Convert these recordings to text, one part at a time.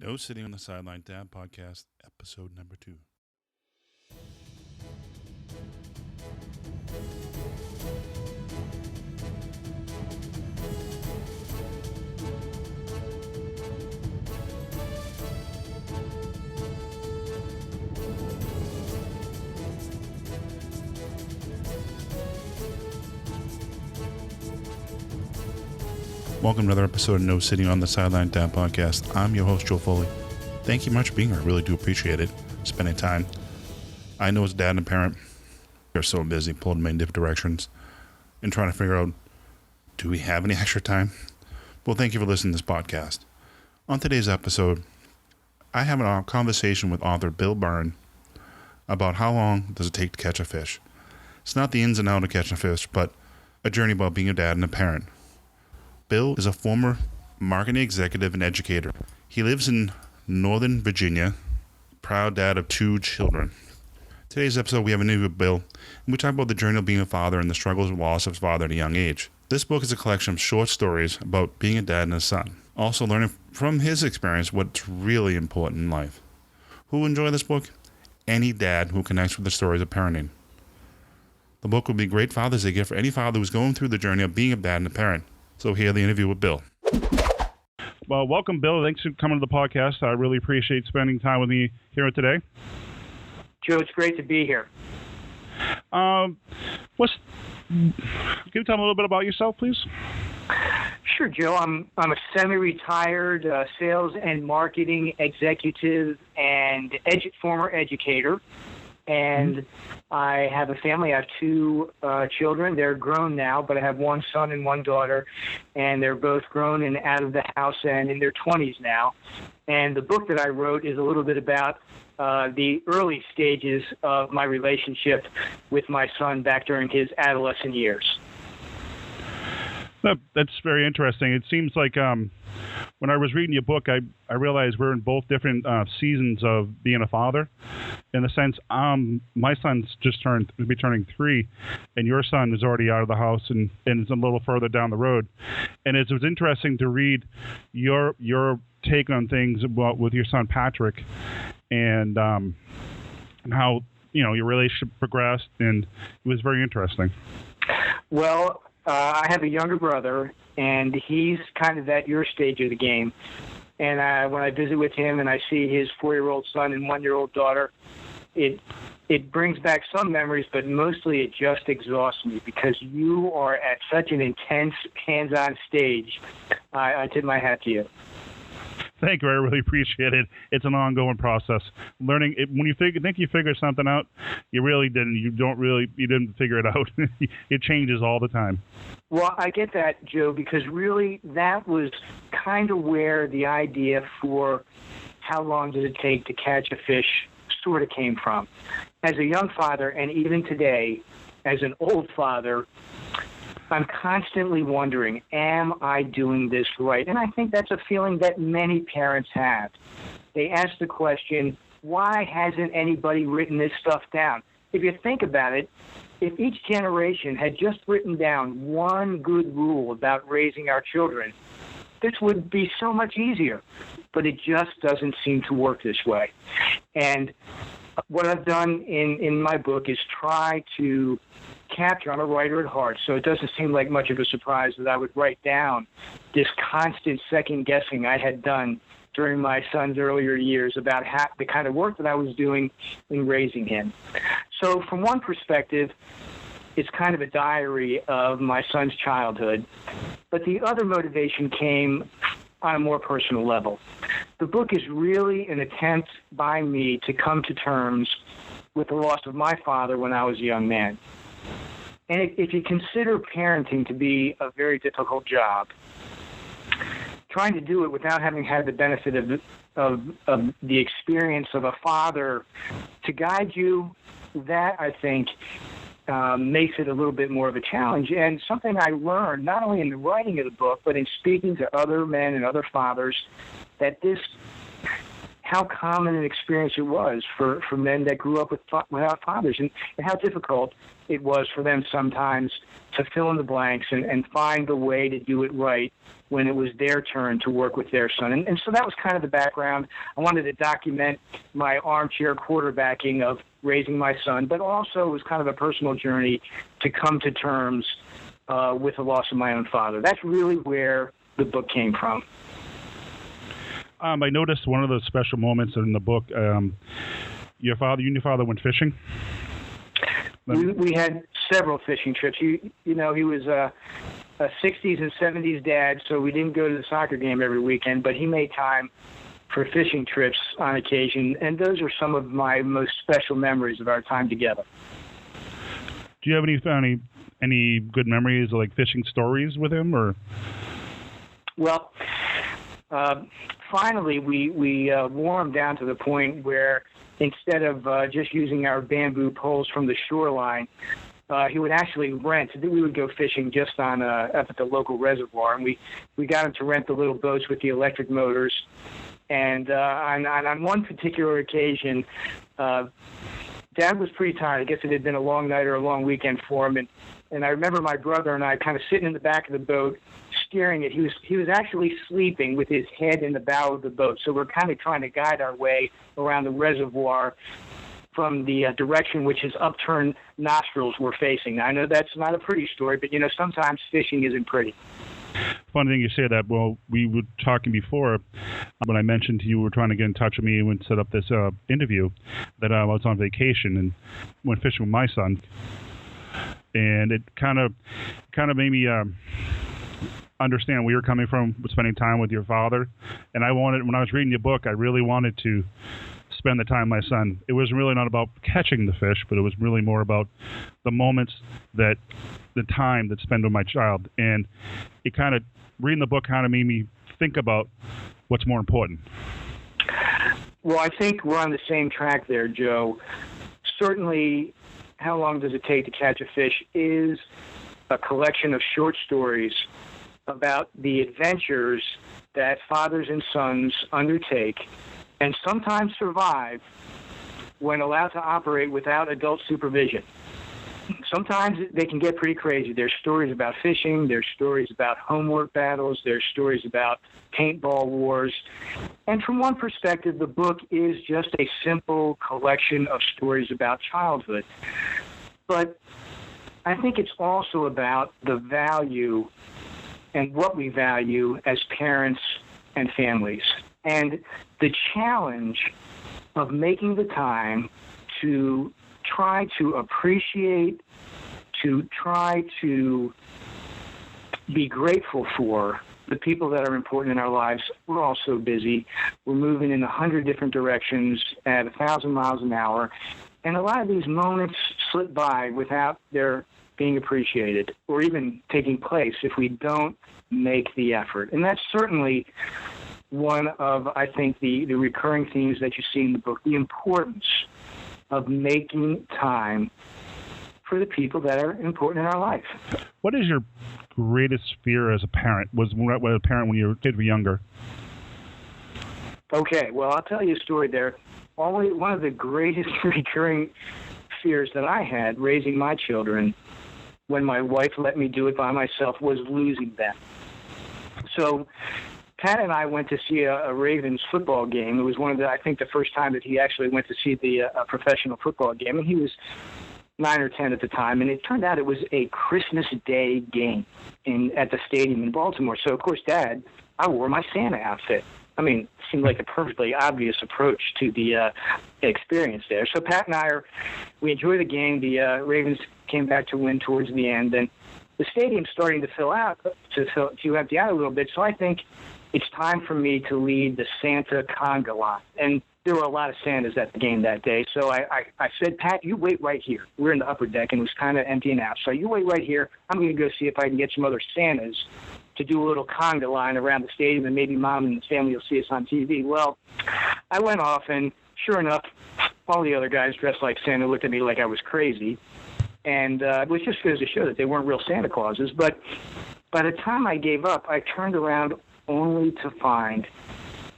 No Sitting on the Sideline Dad Podcast, episode number 2. Welcome to another episode of No Sitting on the Sideline Dad Podcast. I'm your host, Joe Foley. Thank you much for being here. I really do appreciate it, spending time. I know as a dad and a parent, you're so busy pulling me in different directions and trying to figure out, do we have any extra time? Well, thank you for listening to this podcast. On today's episode, I have a conversation with author Bill Byrne about how long does it take to catch a fish. It's not the ins and outs of catching a fish, but a journey about being a dad and a parent. Bill is a former marketing executive and educator. He lives in Northern Virginia, proud dad of 2 children. Today's episode, we have an interview with Bill, and we talk about the journey of being a father and the struggles and loss of his father at a young age. This book is a collection of short stories about being a dad and a son. Also learning from his experience what's really important in life. Who will enjoy this book? Any dad who connects with the stories of parenting. The book will be a great Father's Day gift for any father who's going through the journey of being a dad and a parent. So here, the interview with Bill. Well, welcome, Bill. Thanks for coming to the podcast. I really appreciate spending time with me here today. Joe, it's great to be here. Can you tell me a little bit about yourself, please? Sure, Joe. I'm a semi-retired sales and marketing executive and former educator. And I have a family. I have 2 children. They're grown now, but I have 1 son and 1 daughter, and they're both grown and out of the house and in their 20s now. And the book that I wrote is a little bit about the early stages of my relationship with my son back during his adolescent years. That's very interesting. It seems like when I was reading your book, I realized we're in both different seasons of being a father. In the sense, my son's just turning 3, and your son is already out of the house and is a little further down the road. And it was interesting to read your take on things about with your son Patrick, and how your relationship progressed, and it was very interesting. Well, I have a younger brother, and he's kind of at your stage of the game. And when I visit with him and I see his 4-year-old son and 1-year-old daughter, it brings back some memories, but mostly it just exhausts me because you are at such an intense, hands-on stage. I tip my hat to you. Thank you. I really appreciate it. It's an ongoing process. Learning when you think you figured something out, you really didn't. You didn't figure it out. It changes all the time. Well, I get that, Joe, because really that was kind of where the idea for how long does it take to catch a fish sort of came from. As a young father, and even today, as an old father, I'm constantly wondering, am I doing this right? And I think that's a feeling that many parents have. They ask the question, why hasn't anybody written this stuff down? If you think about it, if each generation had just written down one good rule about raising our children, this would be so much easier. But it just doesn't seem to work this way. And what I've done in my book is try to capture. I'm a writer at heart, so it doesn't seem like much of a surprise that I would write down this constant second guessing I had done during my son's earlier years about the kind of work that I was doing in raising him. So from one perspective, it's kind of a diary of my son's childhood, but the other motivation came on a more personal level. The book is really an attempt by me to come to terms with the loss of my father when I was a young man. And if you consider parenting to be a very difficult job, trying to do it without having had the benefit of the experience of a father to guide you, that I think makes it a little bit more of a challenge. And something I learned not only in the writing of the book, but in speaking to other men and other fathers, that how common an experience it was for men that grew up without fathers, and how difficult it was for them sometimes to fill in the blanks and find a way to do it right when it was their turn to work with their son. And so that was kind of the background. I wanted to document my armchair quarterbacking of raising my son, but also it was kind of a personal journey to come to terms with the loss of my own father. That's really where the book came from. I noticed one of those special moments in the book, you and your father went fishing? We had several fishing trips. He was a 60s and 70s dad, so we didn't go to the soccer game every weekend, but he made time for fishing trips on occasion, and those are some of my most special memories of our time together. Do you have any good memories, like fishing stories with him, or? Well, finally we wore him down to the point where instead of just using our bamboo poles from the shoreline, he would actually rent. We would go fishing just up at the local reservoir, and we got him to rent the little boats with the electric motors. And on one particular occasion, Dad was pretty tired. I guess it had been a long night or a long weekend for him, and I remember my brother and I kind of sitting in the back of the boat, staring at. He was actually sleeping with his head in the bow of the boat. So we're kind of trying to guide our way around the reservoir from the direction which his upturned nostrils were facing. Now, I know that's not a pretty story, but sometimes fishing isn't pretty. Funny thing you say that. Well, we were talking before when I mentioned to you we were trying to get in touch with me and set up this interview that I was on vacation and went fishing with my son, and it kind of made me understand where you're coming from with spending time with your father. And when I was reading your book, I really wanted to spend the time with my son. It was really not about catching the fish, but it was really more about the moments the time that's spent with my child. And it reading the book kind of made me think about what's more important. Well, I think we're on the same track there, Joe. Certainly, How Long Does It Take to Catch a Fish is a collection of short stories about the adventures that fathers and sons undertake and sometimes survive when allowed to operate without adult supervision. Sometimes they can get pretty crazy. There's stories about fishing, there's stories about homework battles, there's stories about paintball wars. And from one perspective, the book is just a simple collection of stories about childhood. But I think it's also about the value and what we value as parents and families, and the challenge of making the time to try to appreciate, to try to be grateful for the people that are important in our lives. We're all so busy. We're moving in 100 different directions at 1,000 miles an hour, and a lot of these moments slip by without their being appreciated or even taking place if we don't make the effort. And that's certainly one of, I think, the recurring themes that you see in the book, the importance of making time for the people that are important in our life. What is your greatest fear as a parent? Was a parent when your kids were younger? Okay, well, I'll tell you a story there. One of the greatest recurring fears that I had raising my children when my wife let me do it by myself was losing them. So Pat and I went to see a Ravens football game. It was I think the first time that he actually went to see a professional football game, and he was 9 or 10 at the time, and it turned out it was a Christmas Day game at the stadium in Baltimore. So, of course, Dad, I wore my Santa outfit. I mean, it seemed like a perfectly obvious approach to the experience there. So Pat and we enjoyed the game. The Ravens came back to win towards the end, and the stadium's starting to to empty out a little bit. So I think it's time for me to lead the Santa conga line. And there were a lot of Santas at the game that day. So I said, Pat, you wait right here. We're in the upper deck, and it was kind of emptying out. So you wait right here. I'm going to go see if I can get some other Santas to do a little conga line around the stadium, and maybe Mom and the family will see us on TV. Well, I went off, and sure enough, all the other guys dressed like Santa looked at me like I was crazy. And it was just goes to show that they weren't real Santa Clauses. But by the time I gave up, I turned around only to find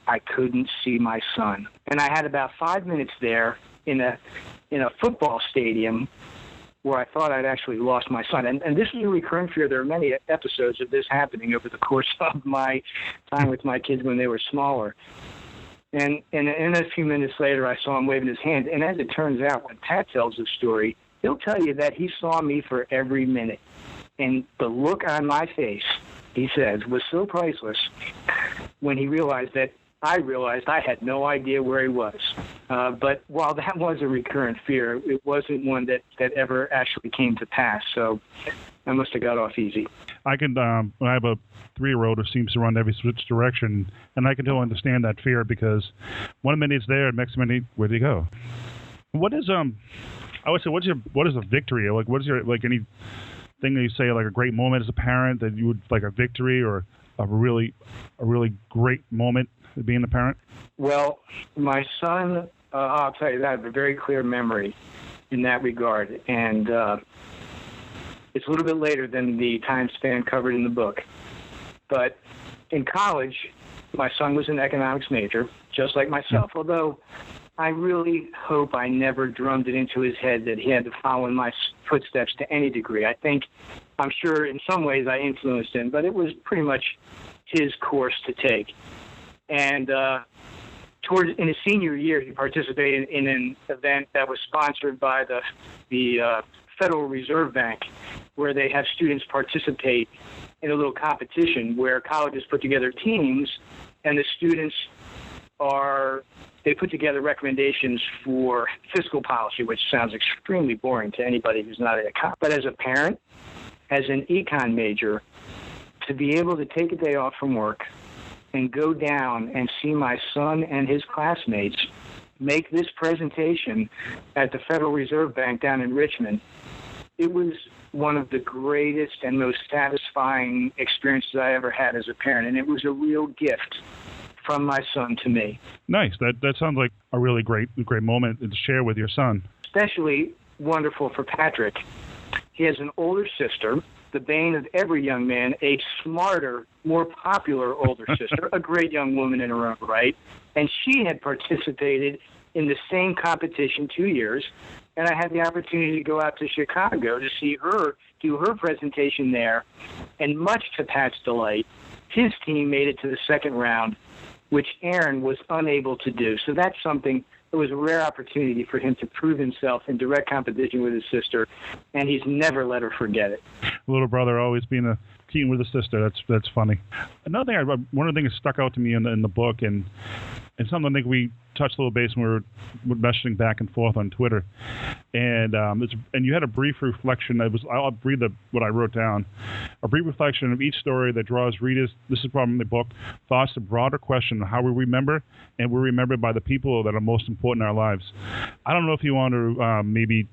I couldn't see my son. And I had about 5 minutes there in a football stadium where I thought I'd actually lost my son. And this is a recurrent fear. There are many episodes of this happening over the course of my time with my kids when they were smaller. And a few minutes later, I saw him waving his hand. And as it turns out, when Pat tells the story, he'll tell you that he saw me for every minute. And the look on my face, he says, was so priceless when he realized that I realized I had no idea where he was. But while that was a recurrent fear, it wasn't one that ever actually came to pass. So I must have got off easy. I have a 3-year-old who seems to run every switch direction, and I can totally understand that fear because one minute it's there, next minute, where'd he go? What is I would say, what is a victory? Like, what is your, like, anything that you say, like a great moment as a parent that you would, like a victory or a really great moment of being a parent? Well, my son, I'll tell you that, I have a very clear memory in that regard. And it's a little bit later than the time span covered in the book. But in college, my son was an economics major, just like myself, although I really hope I never drummed it into his head that he had to follow in my footsteps to any degree. I'm sure in some ways I influenced him, but it was pretty much his course to take. And in his senior year, he participated in an event that was sponsored by the Federal Reserve Bank, where they have students participate in a little competition where colleges put together teams, and the students they put together recommendations for fiscal policy, which sounds extremely boring to anybody who's not an econ. But as a parent, as an econ major, to be able to take a day off from work and go down and see my son and his classmates make this presentation at the Federal Reserve Bank down in Richmond, it was one of the greatest and most satisfying experiences I ever had as a parent, and it was a real gift from my son to me. Nice. That sounds like a really great moment to share with your son. Especially wonderful for Patrick. He has an older sister, the bane of every young man, a smarter, more popular older sister, a great young woman in her own right. And she had participated in the same competition 2 years, and I had the opportunity to go out to Chicago to see her do her presentation there. And much to Pat's delight, his team made it to the second round, which Aaron was unable to do. So that's something, it was a rare opportunity for him to prove himself in direct competition with his sister, and he's never let her forget it. Little brother always being a competing with his sister. That's funny. Another thing, one of the things that stuck out to me in the book, and something I think we touched a little base when we were messaging back and forth on Twitter, and you had a brief reflection. I'll read what I wrote down. A brief reflection of each story that draws readers. This is from the book. Thoughts a broader question of how we remember, and we're remembered by the people that are most important in our lives. I don't know if you want to maybe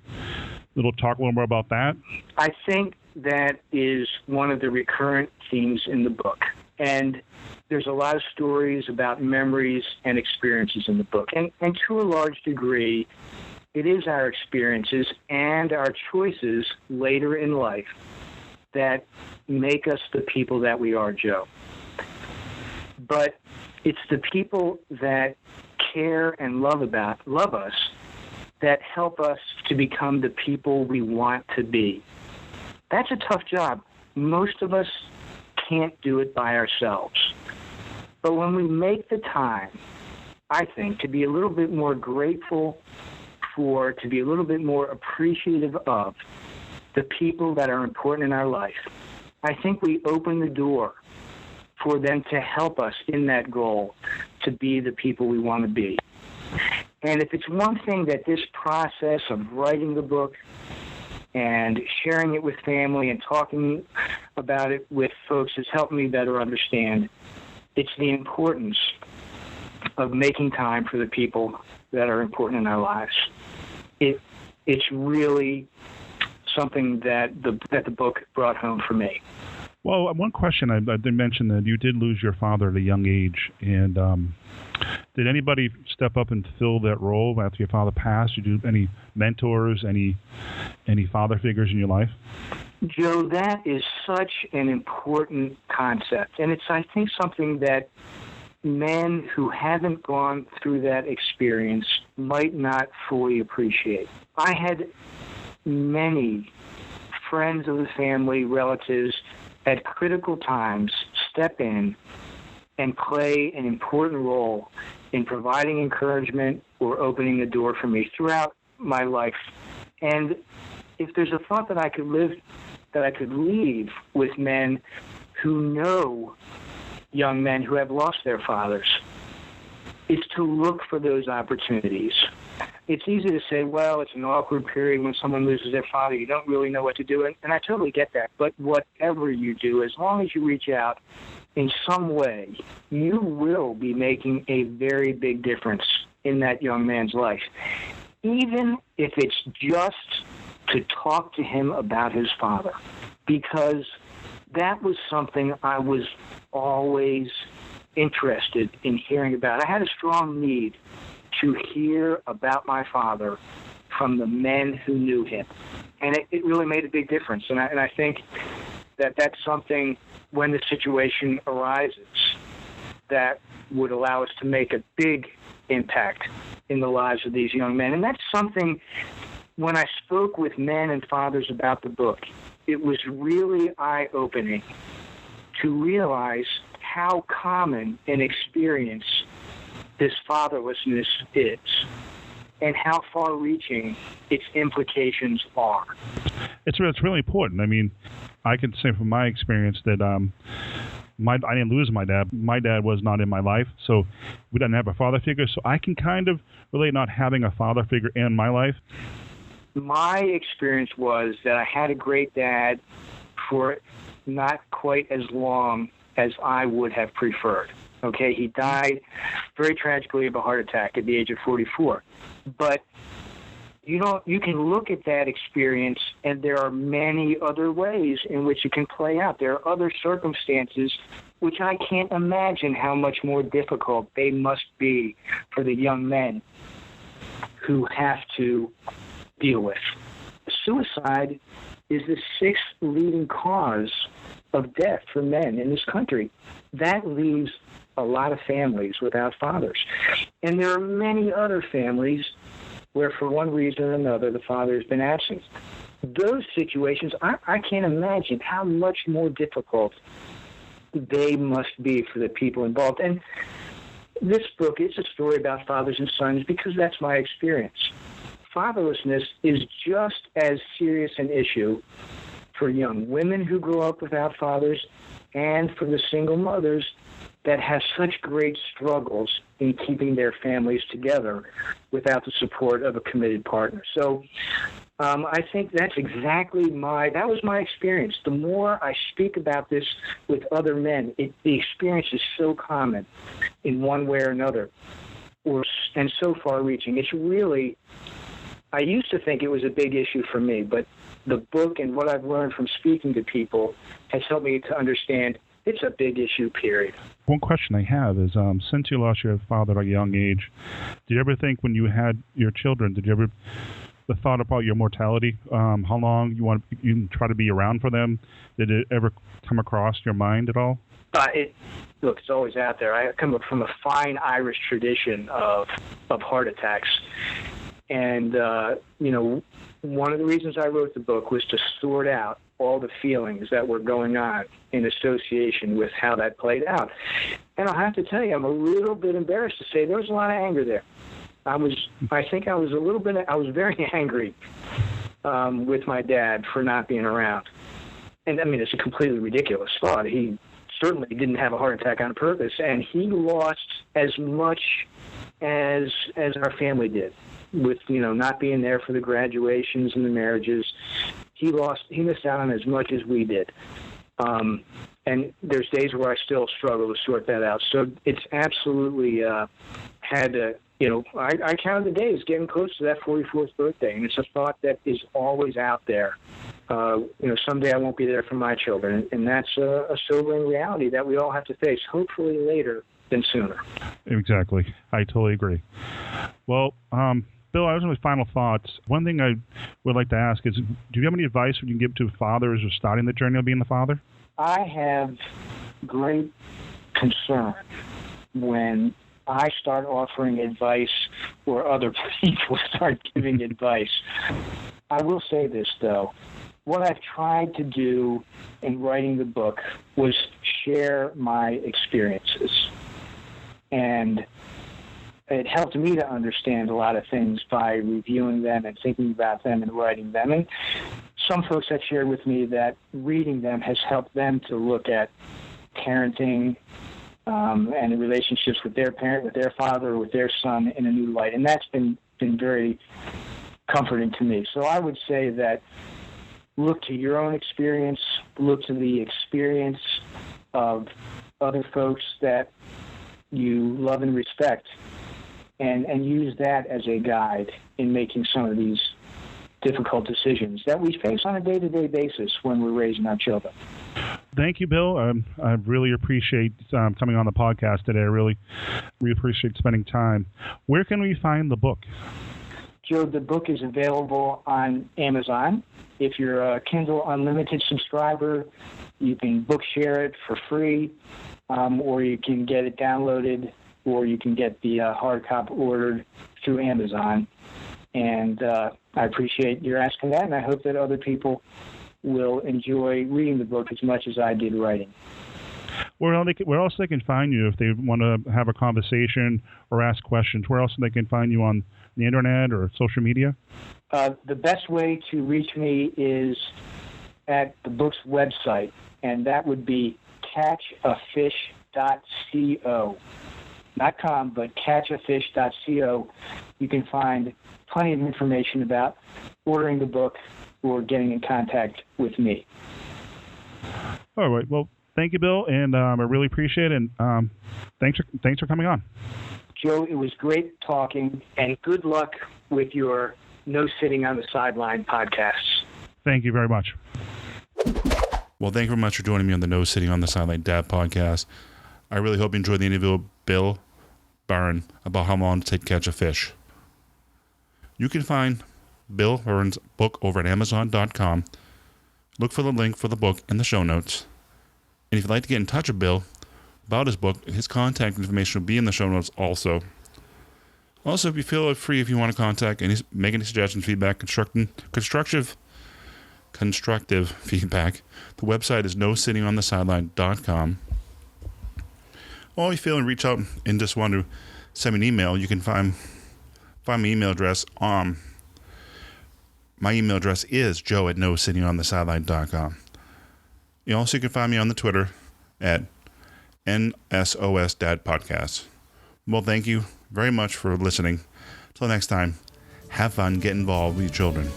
talk a little more about that. I think that is one of the recurrent themes in the book. And there's a lot of stories about memories and experiences in the book. And to a large degree, it is our experiences and our choices later in life that make us the people that we are, Joe. But it's the people that care and love us that help us to become the people we want to be. That's a tough job. Most of us can't do it by ourselves. But when we make the time, I think, to be a little bit more grateful for, to be a little bit more appreciative of the people that are important in our life, I think we open the door for them to help us in that goal to be the people we want to be. And if it's one thing that this process of writing the book and sharing it with family and talking about it with folks has helped me better understand, it's the importance of making time for the people that are important in our lives. It's really something that the book brought home for me. Well, one question I did mention that you did lose your father at a young age, and did anybody step up and fill that role after your father passed? Did you do any mentors, any father figures in your life? Joe, that is such an important concept, and it's, I think, something that men who haven't gone through that experience might not fully appreciate. I had many friends of the family, relatives, at critical times step in and play an important role in providing encouragement or opening the door for me throughout my life. And if there's a thought that I could leave with men who know young men who have lost their fathers, it's to look for those opportunities. It's easy to say, well, it's an awkward period when someone loses their father. You don't really know what to do. And I totally get that. But whatever you do, as long as you reach out in some way, you will be making a very big difference in that young man's life. Even if it's just to talk to him about his father, because that was something I was always interested in hearing about. I had a strong need to hear about my father from the men who knew him. And it really made a big difference. And I think that that's something, when the situation arises, that would allow us to make a big impact in the lives of these young men. And that's something, when I spoke with men and fathers about the book, it was really eye-opening to realize how common an experience this fatherlessness is and how far-reaching its implications are. It's really important. I mean, I can say from my experience that I didn't lose my dad. My dad was not in my life, so we didn't have a father figure. So I can kind of relate not having a father figure in my life. My experience was that I had a great dad for not quite as long as I would have preferred. Okay, he died very tragically of a heart attack at the age of 44. But you can look at that experience, and there are many other ways in which it can play out. There are other circumstances which I can't imagine how much more difficult they must be for the young men who have to deal with. Suicide is the sixth leading cause of death for men in this country. That leaves a lot of families without fathers. And there are many other families where, for one reason or another, the father has been absent. Those situations, I can't imagine how much more difficult they must be for the people involved. And this book is a story about fathers and sons because that's my experience. Fatherlessness is just as serious an issue for young women who grow up without fathers and for the single mothers that have such great struggles in keeping their families together without the support of a committed partner. So I think that's exactly that was my experience. The more I speak about this with other men, the experience is so common in one way or another, and so far-reaching. It's really, I used to think it was a big issue for me, but the book and what I've learned from speaking to people has helped me to understand it's a big issue, period. One question I have is, since you lost your father at a young age, did you ever think when you had your children, the thought about your mortality, how long you try to be around for them, did it ever come across your mind at all? Look, it's always out there. I come up from a fine Irish tradition of heart attacks. And, one of the reasons I wrote the book was to sort out all the feelings that were going on in association with how that played out. And I'll have to tell you, I'm a little bit embarrassed to say there was a lot of anger there. I was very angry with my dad for not being around. And I mean, it's a completely ridiculous thought. He certainly didn't have a heart attack on purpose, and he lost as much as our family did. With not being there for the graduations and the marriages, he missed out on as much as we did. And there's days where I still struggle to sort that out. So it's absolutely had to, I counted the days getting close to that 44th birthday, and it's a thought that is always out there. Someday I won't be there for my children, and that's a sobering reality that we all have to face, hopefully later than sooner. Exactly. I totally agree. Well, Bill, I was on my final thoughts. One thing I would like to ask is, do you have any advice you can give to fathers who are starting the journey of being a father? I have great concern when I start offering advice or other people start giving advice. I will say this, though. What I've tried to do in writing the book was share my experiences. And it helped me to understand a lot of things by reviewing them and thinking about them and writing them. And some folks have shared with me that reading them has helped them to look at parenting and relationships with their parent, with their father, with their son in a new light. And that's been very comforting to me. So I would say that look to your own experience, look to the experience of other folks that you love and respect, and use that as a guide in making some of these difficult decisions that we face on a day-to-day basis when we're raising our children. Thank you, Bill. I really appreciate coming on the podcast today. I really appreciate spending time. Where can we find the book? Joe, the book is available on Amazon. If you're a Kindle Unlimited subscriber, you can book share it for free, or you can get it downloaded, or you can get the hard copy ordered through Amazon. And I appreciate your asking that, and I hope that other people will enjoy reading the book as much as I did writing. Where else they can find you if they want to have a conversation or ask questions? Where else they can find you on the internet or social media? The best way to reach me is at the book's website, and that would be catchafish.co. Not com, but catchafish.co. You can find plenty of information about ordering the book or getting in contact with me. All right. Well, thank you, Bill, and I really appreciate it. And thanks for coming on. Joe, it was great talking, and good luck with your No Sitting on the Sideline podcasts. Thank you very much. Well, thank you very much for joining me on the No Sitting on the Sideline Dad podcast. I really hope you enjoyed the interview with Bill Byrne about how long to catch a fish. You can find Bill Byrne's book over at Amazon.com. Look for the link for the book in the show notes. And if you'd like to get in touch with Bill about his book, his contact information will be in the show notes also. Also, if you feel free, if you want to contact and make any suggestions, feedback, constructive feedback, the website is nosittingonthesideline.com. Or if you feel and reach out and just want to send me an email, you can find my email address. My email address is joe@nosittingonthesideline.com. You also can find me on the Twitter at NSOSDadPodcast. Well, thank you very much for listening. Till next time, have fun, get involved with your children.